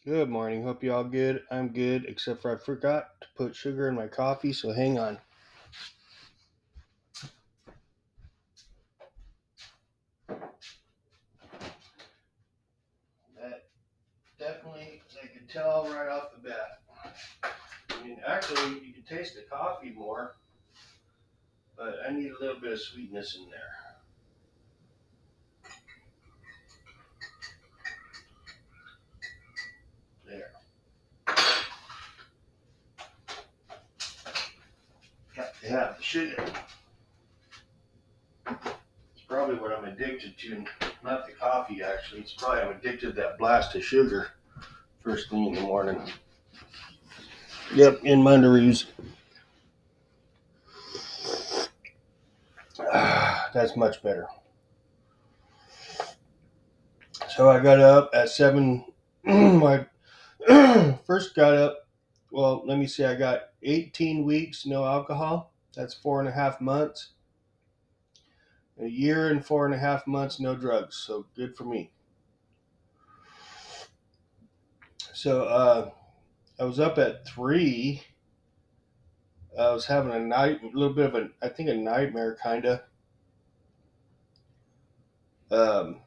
Good morning. Hope you all good. I'm good, except for I forgot to put sugar in my coffee, so hang on. That definitely, I could tell right off the bat. I mean, actually, you can taste the coffee more, but I need a little bit of sweetness in there. There. Got to have the sugar. It's probably what I'm addicted to. Not the coffee, actually. It's probably I'm addicted to that blast of sugar first thing in the morning. Yep, in my underoos. That's much better. So I got up at 7. My first got up, well, let me see, I got 18 weeks no alcohol. That's 4.5 months. A year and 4.5 months no drugs. So good for me. So I was up at 3. I was having a little bit of I think a nightmare kind of. Um,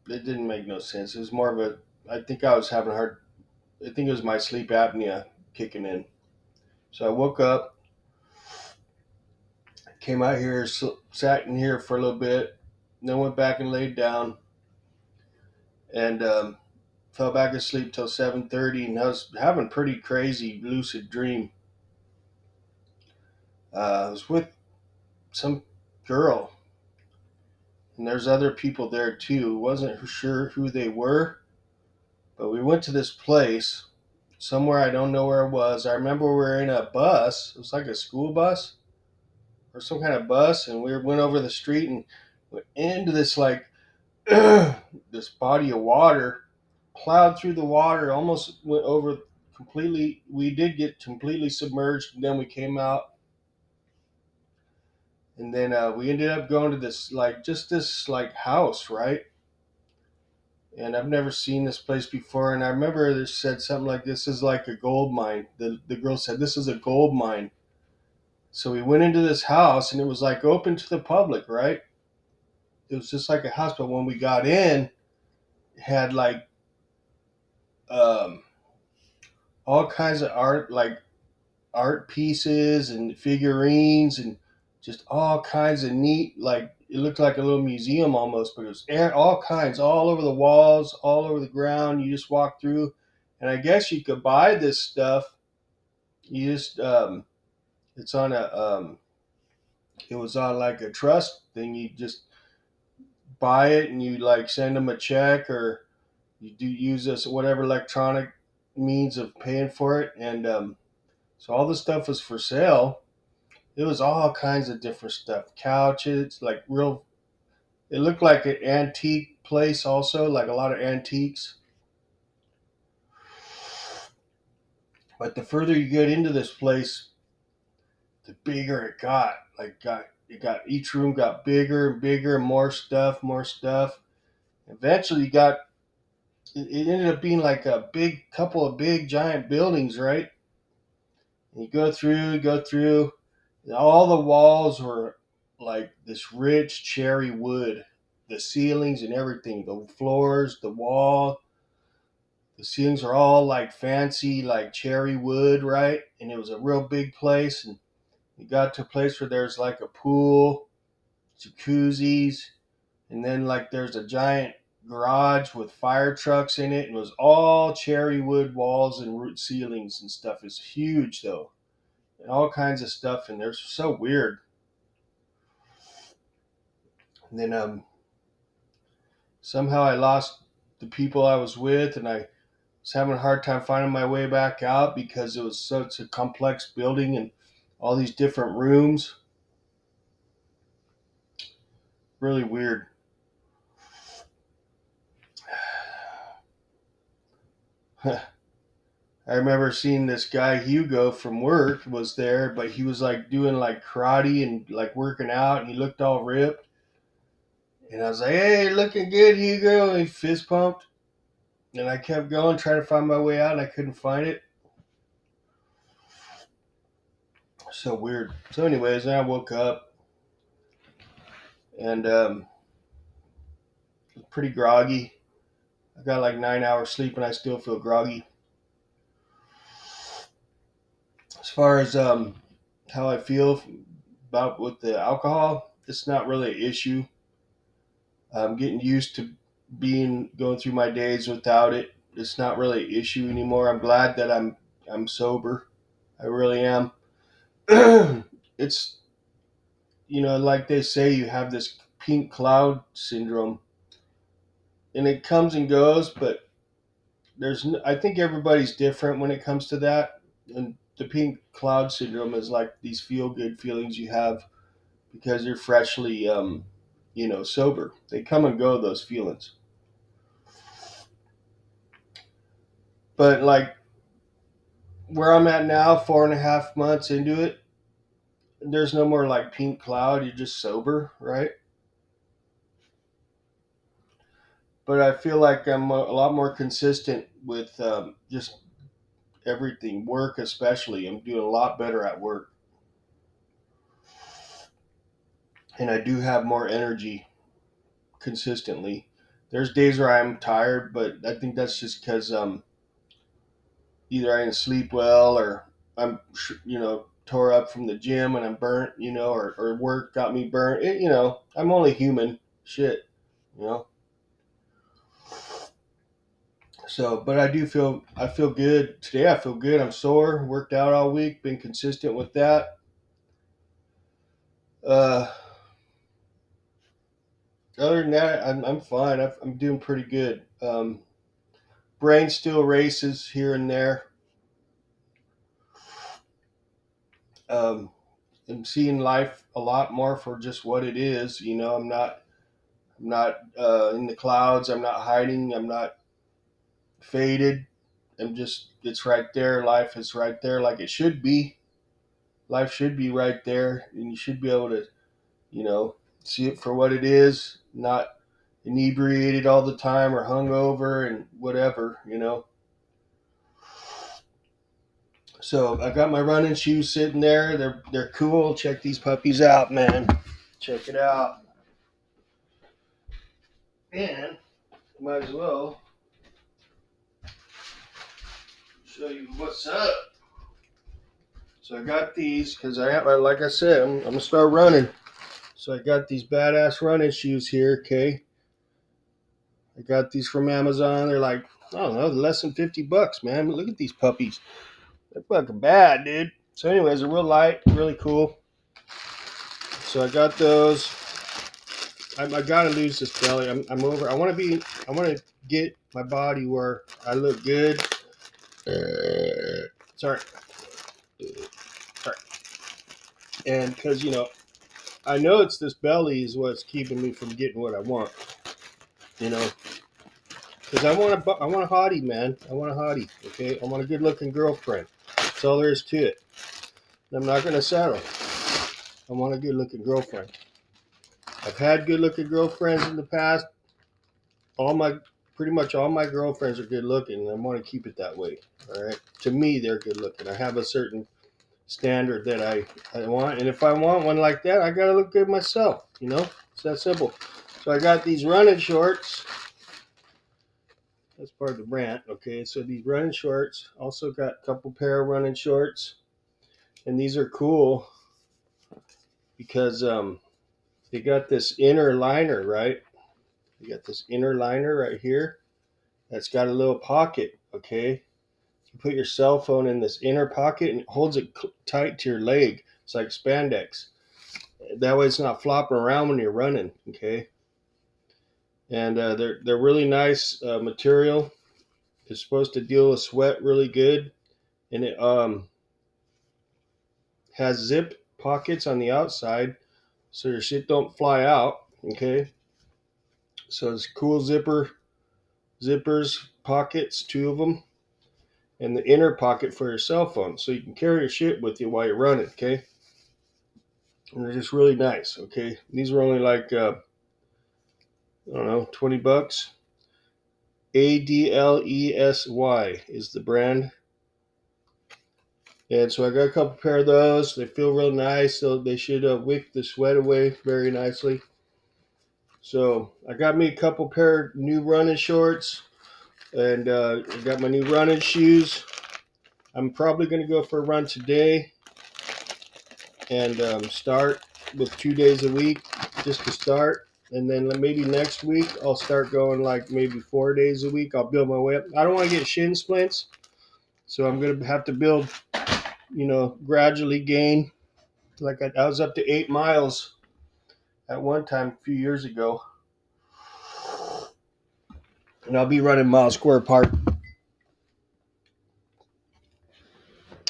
it didn't make no sense. It was more of I think I was having hard. I think it was my sleep apnea kicking in. So I woke up, came out here, sat in here for a little bit, then went back and laid down, and fell back asleep till 7:30, and I was having a pretty crazy lucid dream. I was with some girl, and there's other people there too. Wasn't sure who they were, but we went to this place somewhere. I don't know where it was. I remember we were in a bus. It was like a school bus or some kind of bus, and we went over the street and went into this like this body of water, plowed through the water, almost went over completely. We did get completely submerged, and then we came out, and then we ended up going to this like just this like house, right? And I've never seen this place before, and I remember they said something like, "This is like a gold mine." The girl said, "This is a gold mine." So we went into this house, and it was like open to the public, right? It was just like a house, but when we got in, it had like um, all kinds of art, like art pieces and figurines and just all kinds of neat, like it looked like a little museum almost, but it was all kinds all over the walls, all over the ground. You just walk through, and I guess you could buy this stuff. You just it's on a it was on like a trust thing. You just buy it and you like send them a check, or you do use this whatever electronic means of paying for it, and so all the stuff was for sale. It was all kinds of different stuff. Couches, like real. It looked like an antique place, also like a lot of antiques. But the further you get into this place, the bigger it got. Each room got bigger and bigger, more stuff, more stuff. Eventually, it ended up being like a big couple of big giant buildings, right? And you go through, and all the walls were like this rich cherry wood. The ceilings and everything, the floors, the ceilings are all like fancy, like cherry wood, right? And it was a real big place. And you got to a place where there's like a pool, jacuzzis, and then like there's a giant garage with fire trucks in it. And it was all cherry wood walls and root ceilings and stuff. It's huge though, and all kinds of stuff in there. It's so weird. And then somehow I lost the people I was with, and I was having a hard time finding my way back out because it was such a complex building and all these different rooms. Really weird. I remember seeing this guy Hugo from work was there, but he was like doing like karate and like working out, and he looked all ripped. And I was like, "Hey, looking good, Hugo!" And he fist pumped. And I kept going, trying to find my way out, and I couldn't find it. So weird. So, anyways, then I woke up and was pretty groggy. I got like 9 hours sleep, and I still feel groggy. As far as how I feel about with the alcohol, it's not really an issue. I'm getting used to being going through my days without it. It's not really an issue anymore. I'm glad that I'm sober. I really am. It's, like they say, you have this pink cloud syndrome, and it comes and goes. But I think everybody's different when it comes to that. And the pink cloud syndrome is like these feel good feelings you have because you're freshly, sober. They come and go, those feelings. But like where I'm at now, 4.5 months into it, there's no more like pink cloud. You're just sober, right? But I feel like I'm a lot more consistent with just everything, work especially. I'm doing a lot better at work, and I do have more energy consistently. There's days where I'm tired, but I think that's just because either I didn't sleep well or I'm tore up from the gym and I'm burnt, or work got me burnt. I'm only human. Shit, you know. So, but I feel good today. I feel good. I'm sore. Worked out all week. Been consistent with that. Uh, Other than that, I'm fine. I'm doing pretty good. Brain still races here and there. Um, I'm seeing life a lot more for just what it is. I'm not in the clouds. I'm not hiding. I'm not faded. It's right there. Life is right there like it should be. Life should be right there, and you should be able to, you know, see it for what it is, not inebriated all the time or hungover and whatever. So I got my running shoes sitting there. They're cool. Check these puppies out, man. Check it out. And might as well show you what's up. So I got these because like I said, I'm gonna start running. So I got these badass running shoes here. Okay, I got these from Amazon. They're like, I don't know, less than $50, man. Look at these puppies. They're fucking bad, dude. So, anyways, they're real light, really cool. So I got those. I gotta lose this belly. I'm over. I want to get my body where I look good. Sorry. Sorry. And because I know it's this belly is what's keeping me from getting what I want. You know, because I want a hottie, man. I want a hottie. Okay, I want a good looking girlfriend. That's all there is to it. And I'm not gonna settle. I want a good looking girlfriend. I've had good looking girlfriends in the past. All my Pretty much all my girlfriends are good looking, and I want to keep it that way. All right. To me, they're good looking. I have a certain standard that I want, and if I want one like that, I gotta look good myself. It's that simple. So I got these running shorts. That's part of the brand. Okay, so these running shorts. Also got a couple pair of running shorts, and these are cool because they got this inner liner, right? You got this inner liner right here that's got a little pocket. Okay, you put your cell phone in this inner pocket and it holds it tight to your leg. It's like spandex. That way, it's not flopping around when you're running. Okay, and they're really nice material. It's supposed to deal with sweat really good, and it has zip pockets on the outside, so your shit don't fly out. Okay, so it's cool zippers pockets, two of them, and the inner pocket for your cell phone, so you can carry your shit with you while you're running. Okay, and they're just really nice. Okay, these were only like I don't know, $20. Adlesy is the brand. And so I got a couple pair of those. They feel real nice, so they should wick the sweat away very nicely. So I got me a couple pair of new running shorts, and I got my new running shoes. I'm probably going to go for a run today and start with 2 days a week just to start. And then maybe next week I'll start going like maybe 4 days a week. I'll build my way up. I don't want to get shin splints, so I'm going to have to build, gradually gain. Like I was up to 8 miles at one time a few years ago, and I'll be running Mile Square Park.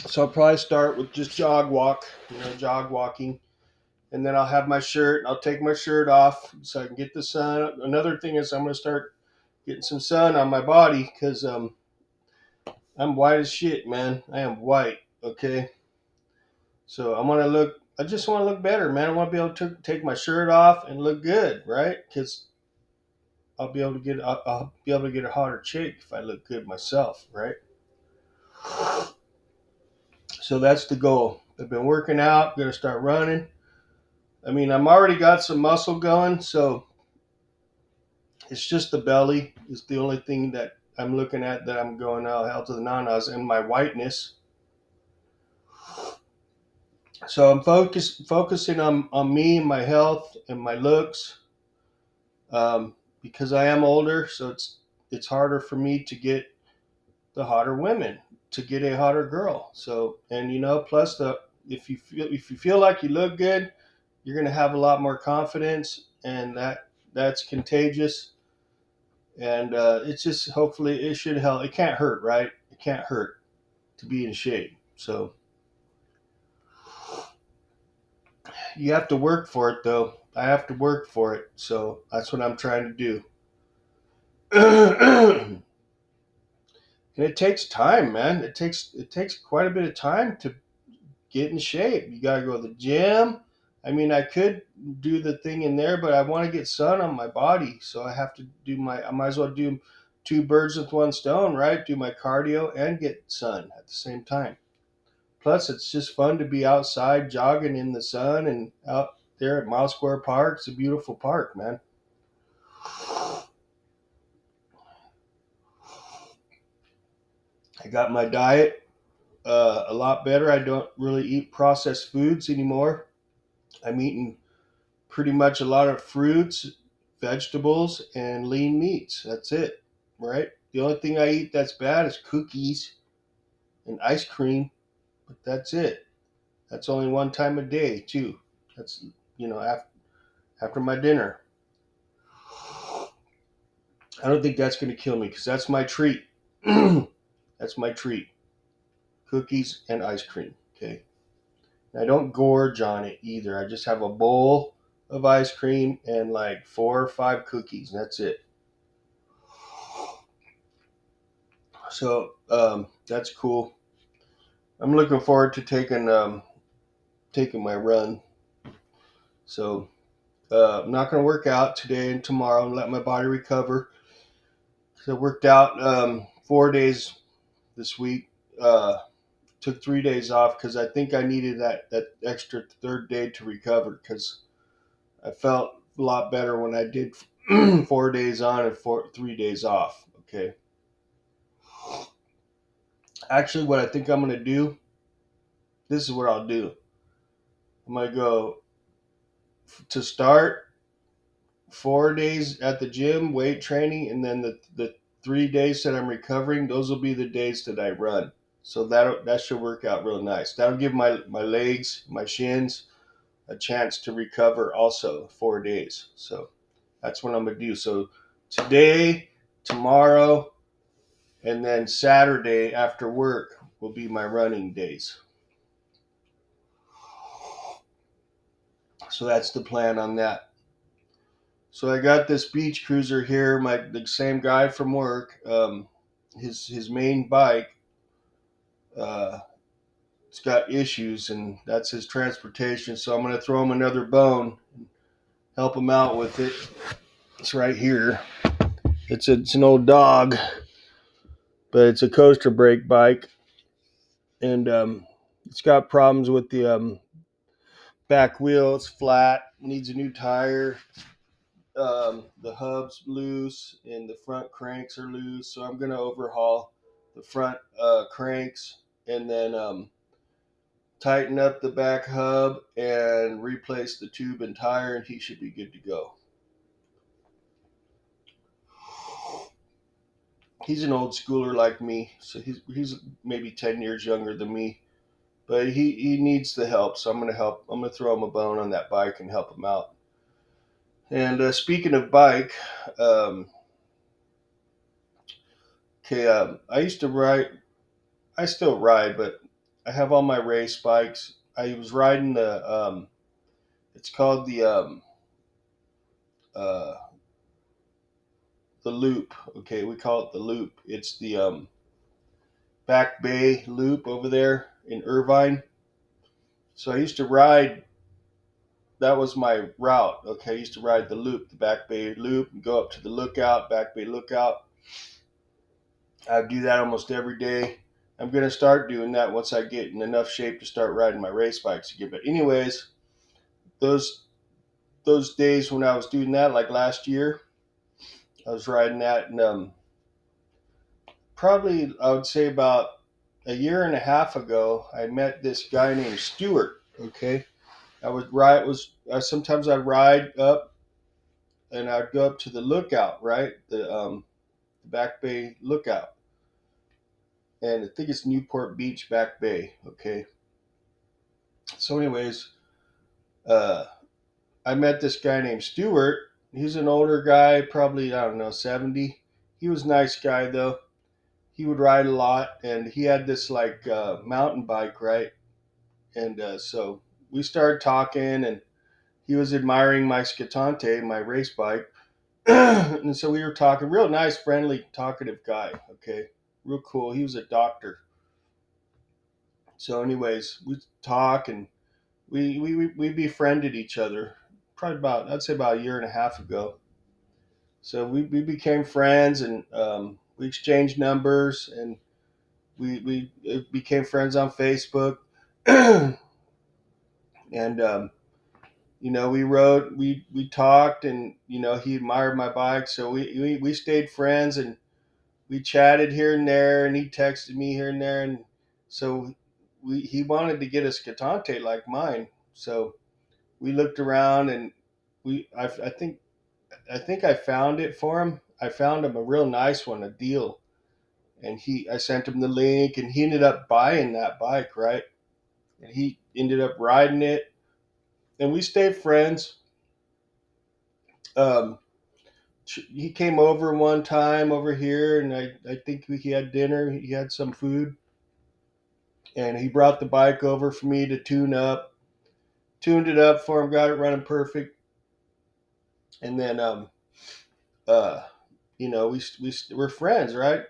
So I'll probably start with just jog walking, and then I'll have my shirt. I'll take my shirt off so I can get the sun. Another thing is I'm going to start getting some sun on my body because I'm white as shit, man. I am white. Okay, so I just want to look better, man. I want to be able to take my shirt off and look good, right? Because I'll be able to get a hotter chick if I look good myself, right? So that's the goal. I've been working out. Going to start running. I mean, I'm already got some muscle going, so it's just the belly is the only thing that I'm looking at that I'm going, oh, hell to the nanas, and my whiteness. So I'm focusing on me and my health and my looks, because I am older, so it's harder for me to get the hotter women, to get a hotter girl. So, and plus if you feel like you look good, you're gonna have a lot more confidence, and that's contagious. And it's just, hopefully it should help. It can't hurt, right? It can't hurt to be in shape. So you have to work for it, though. I have to work for it. So that's what I'm trying to do. And it takes time, man. It takes quite a bit of time to get in shape. You got to go to the gym. I mean, I could do the thing in there, but I want to get sun on my body. So I might as well do two birds with one stone, right? Do my cardio and get sun at the same time. Plus, it's just fun to be outside jogging in the sun and out there at Mile Square Park. It's a beautiful park, man. I got my diet a lot better. I don't really eat processed foods anymore. I'm eating pretty much a lot of fruits, vegetables, and lean meats. That's it, right? The only thing I eat that's bad is cookies and ice cream, but that's it. That's only one time a day, too. That's, after my dinner. I don't think that's going to kill me because that's my treat. That's my treat. Cookies and ice cream, okay? And I don't gorge on it either. I just have a bowl of ice cream and like 4 or 5 cookies, and that's it. So that's cool. I'm looking forward to taking my run. So I'm not going to work out today and tomorrow and let my body recover. So I worked out 4 days this week. Took 3 days off because I think I needed that extra third day to recover because I felt a lot better when I did 4 days on and 3 days off. Okay. Actually, what I think I'm going to do, this is what I'll do. I'm going to go to start 4 days at the gym, weight training, and then the 3 days that I'm recovering, those will be the days that I run. So that should work out real nice. That'll give my legs, my shins, a chance to recover also 4 days. So that's what I'm going to do. So today, tomorrow, and then Saturday after work will be my running days. So that's the plan on that. So I got this beach cruiser here, the same guy from work. His main bike, uh, it's got issues, and that's his transportation. So I'm going to throw him another bone, help him out with it. It's right here. It's an old dog, but it's a coaster brake bike, and it's got problems with the back wheel. It's flat, needs a new tire. The hub's loose, and the front cranks are loose. So I'm gonna overhaul the front cranks, and then tighten up the back hub and replace the tube and tire, and he should be good to go. He's an old schooler like me, so he's maybe 10 years younger than me, but he needs the help. So I'm gonna help. I'm gonna throw him a bone on that bike and help him out. And speaking of bike, um, okay, I used to ride. I still ride, but I have all my race bikes. I was riding the. It's called uh, the Loop. Okay, we call it the Loop. It's the Back Bay Loop over there in Irvine. So I used to ride. That was my route. Okay, I used to ride the Loop, the Back Bay Loop, and go up to the Lookout, Back Bay Lookout. I do that almost every day. I'm gonna start doing that once I get in enough shape to start riding my race bikes again. But anyways, those those days when I was doing that, like last year, I was riding that, and probably I would say about a year and a half ago, I met this guy named Stuart. Okay, I would ride. Was sometimes I'd ride up, and I'd go up to the lookout, right, the Back Bay Lookout, and I think it's Newport Beach Back Bay. Okay, so anyways, uh, I met this guy named Stuart. He's an older guy, probably I don't know 70. He was a nice guy though. He would ride a lot, and he had this like mountain bike, right? And so we started talking, and he was admiring my Scatante, my race bike. And so we were talking, real nice, friendly, talkative guy. Okay, real cool. He was a doctor. So, anyways, we talk, and we befriended each other. Probably about, I'd say about a year and a half ago. So we became friends, and we exchanged numbers, and we became friends on Facebook. And we wrote, we talked, and he admired my bike, so we stayed friends, and we chatted here and there, and he texted me here and there, and so he wanted to get a Scatante like mine, so we looked around, and I think I found it for him. I found him a real nice one, a deal, and I sent him the link, and he ended up buying that bike, right, and he ended up riding it, and we stayed friends. um, he came over one time over here, and I think he had dinner. He had some food, and he brought the bike over for me to tune up. Tuned it up for him, got it running perfect, and then uh, we're friends, right?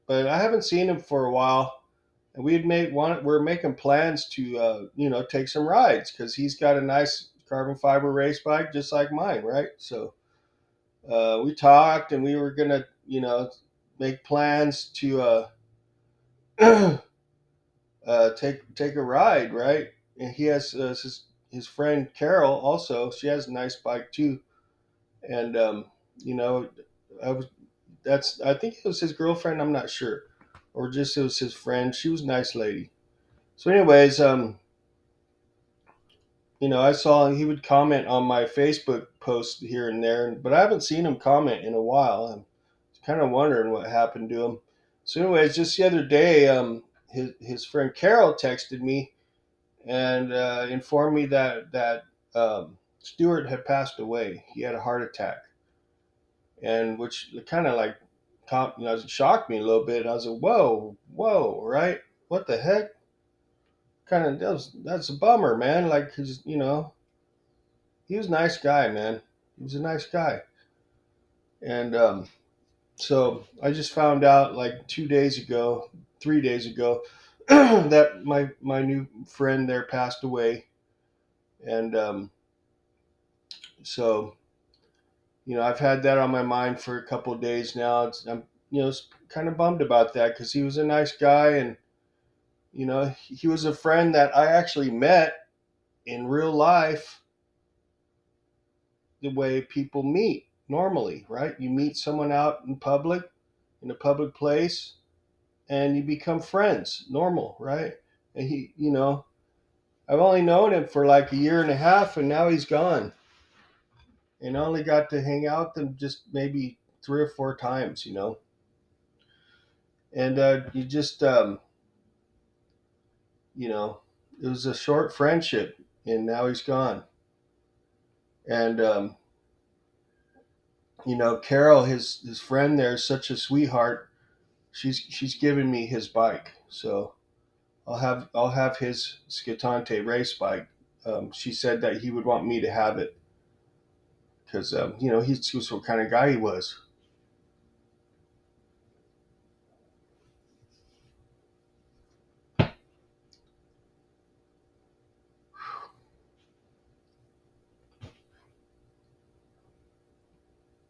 But I haven't seen him for a while, and we're making plans to take some rides because he's got a nice carbon fiber race bike just like mine, right? So we talked, and we were gonna make plans to take a ride, right? And he has his friend Carol also. She has a nice bike too, and you know, I was that's I think it was his girlfriend. I'm not sure, or just it was his friend. She was a nice lady. So, anyways, I saw he would comment on my Facebook post here and there, but I haven't seen him comment in a while. I'm kind of wondering what happened to him. So, anyways, just the other day, his friend Carol texted me and informed me that Stewart had passed away. He had a heart attack, and which kind of like shocked me a little bit. I was like, whoa, whoa, right? What the heck? Kind of that's a bummer, man. Like, 'cause, he was a nice guy, man. He was a nice guy, and so I just found out like 2 days ago, 3 days ago, that my new friend there passed away, and so I've had that on my mind for a couple of days now. I'm kind of bummed about that because he was a nice guy, and he was a friend that I actually met in real life the way people meet normally, right? You meet someone out in public, in a public place, and you become friends, normal, right? And I've only known him for like a year and a half, and now he's gone. And I only got to hang out with him just maybe 3 or 4 times, And you just, you know, it was a short friendship, and now he's gone. And Carol, his friend there, is such a sweetheart. She's given me his bike, so I'll have his Skitante race bike. She said that he would want me to have it because he was what kind of guy he was.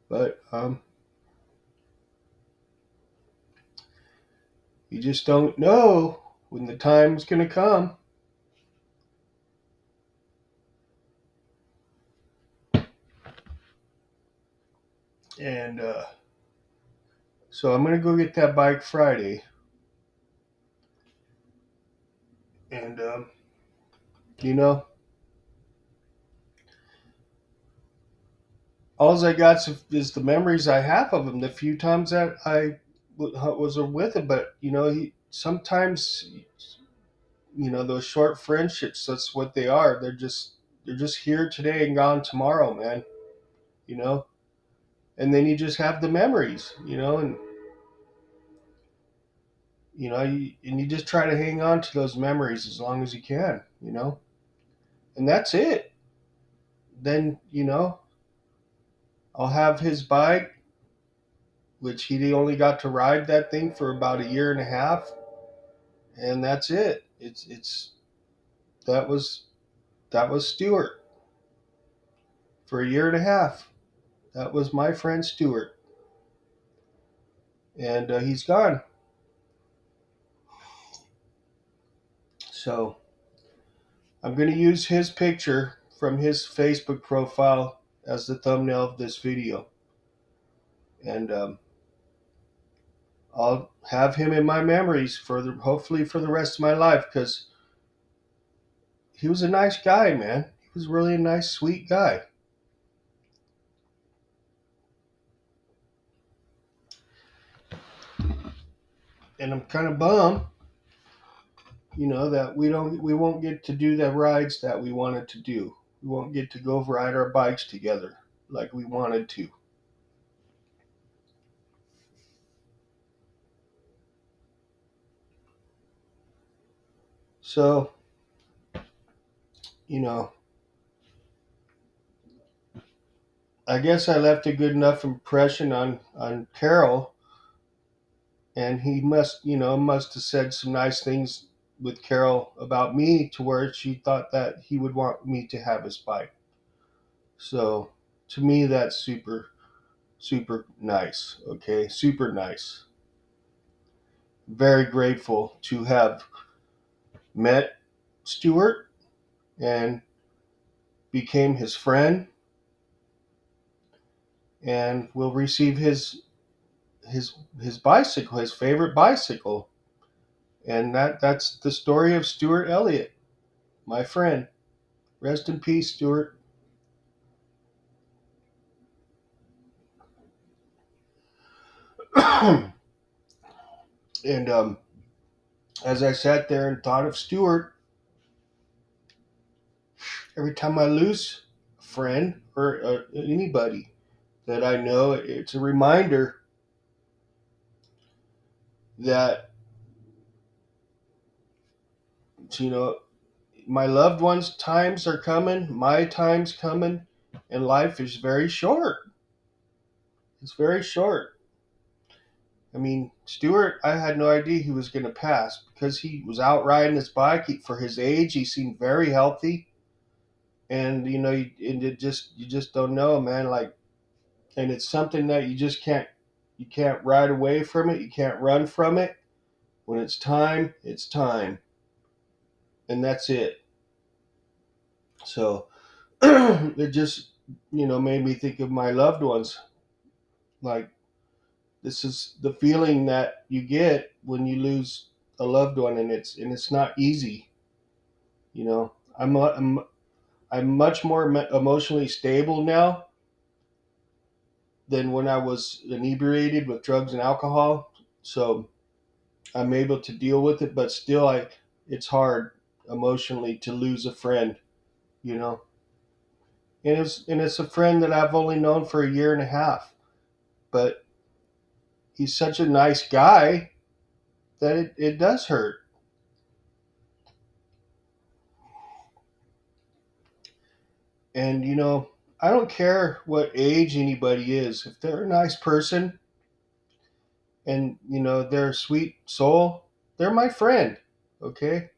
But you just don't know when the time's gonna come. And so I'm gonna go get that bike Friday, and you know, all I got is the memories I have of him. The few times that I was with him, but he sometimes those short friendships. That's what they are. They're just here today and gone tomorrow, man. You know, and then you just have the memories. And you just try to hang on to those memories as long as you can. And that's it. Then I'll have his bike, which he only got to ride that thing for about a year and a half, and that's it. It's that was Stuart for a year and a half. That was my friend Stuart, and he's gone. So I'm going to use his picture from his Facebook profile as the thumbnail of this video, and I'll have him in my memories hopefully for the rest of my life because he was a nice guy, man. He was really a nice, sweet guy. And I'm kind of bummed, that we won't get to do the rides that we wanted to do. We won't get to go ride our bikes together like we wanted to. So, you know, I guess I left a good enough impression on Carol, and he must have said some nice things with Carol about me to where she thought that he would want me to have his bike. So, to me, that's super, super nice. Okay, super nice. Very grateful to have met Stuart and became his friend, and will receive his bicycle, his favorite bicycle. And that's the story of Stuart Elliott, my friend. Rest in peace, Stuart. And as I sat there and thought of Stuart, every time I lose a friend or anybody that I know, it's a reminder that you know my loved ones' times are coming, my time's coming, and life is very short. It's very short. I mean, Stuart, I had no idea he was going to pass because he was out riding his bike. For his age, he seemed very healthy, and and you just don't know, man. Like and it's something that you can't ride away from it, you can't run from it. When it's time, and that's it. So it just made me think of my loved ones. Like, this is the feeling that you get when you lose a loved one, and it's not easy. I'm much more emotionally stable now than when I was inebriated with drugs and alcohol. So I'm able to deal with it, but still, it's hard emotionally to lose a friend. You know, and it's a friend that I've only known for a year and a half, but he's such a nice guy that it does hurt. And I don't care what age anybody is. If they're a nice person and they're a sweet soul, they're my friend. Okay?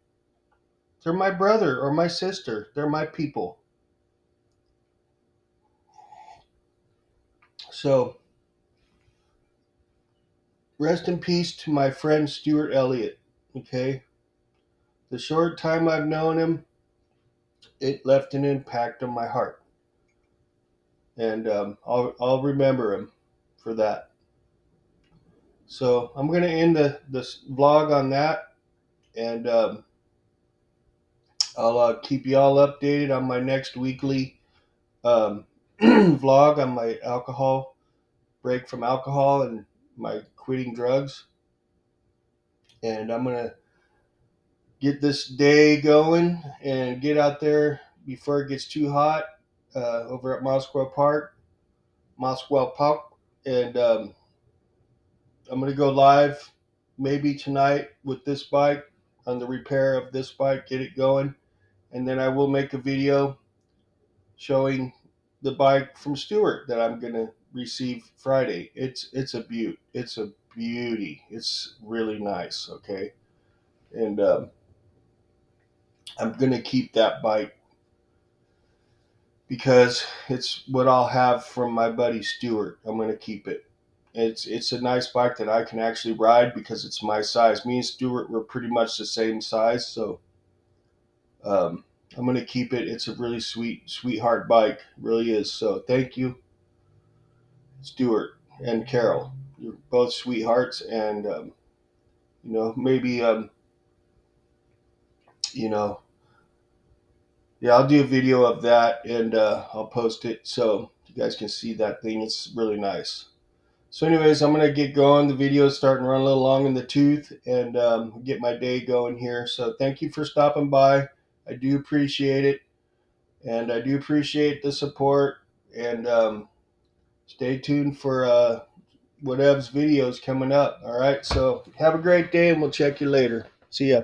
They're my brother or my sister. They're my people. So rest in peace to my friend Stuart Elliott. Okay? The short time I've known him, it left an impact on my heart. And I'll remember him for that. So I'm going to end this vlog on that. And I'll keep you all updated on my next weekly vlog on my alcohol break from alcohol and my quitting drugs. And I'm gonna get this day going and get out there before it gets too hot over at Moscow Park, and I'm gonna go live maybe tonight with this bike on the repair of this bike, get it going, and then I will make a video showing the bike from Stewart that I'm gonna receive Friday. It's a beaut. It's a beauty. It's really nice. Okay, and I'm gonna keep that bike because it's what I'll have from my buddy Stewart. I'm gonna keep it. It's a nice bike that I can actually ride because it's my size. Me and Stewart were pretty much the same size, so um, I'm gonna keep it. It's a really sweetheart bike, it really is. So thank you, Stuart and Carol. You're both sweethearts, and maybe you know, yeah, I'll do a video of that and I'll post it so you guys can see that thing. It's really nice. So, anyways, I'm gonna get going. The video is starting to run a little long in the tooth, and get my day going here. So, thank you for stopping by. I do appreciate it, and I do appreciate the support. And stay tuned for whatevs videos coming up. All right. So have a great day, and we'll check you later. See ya.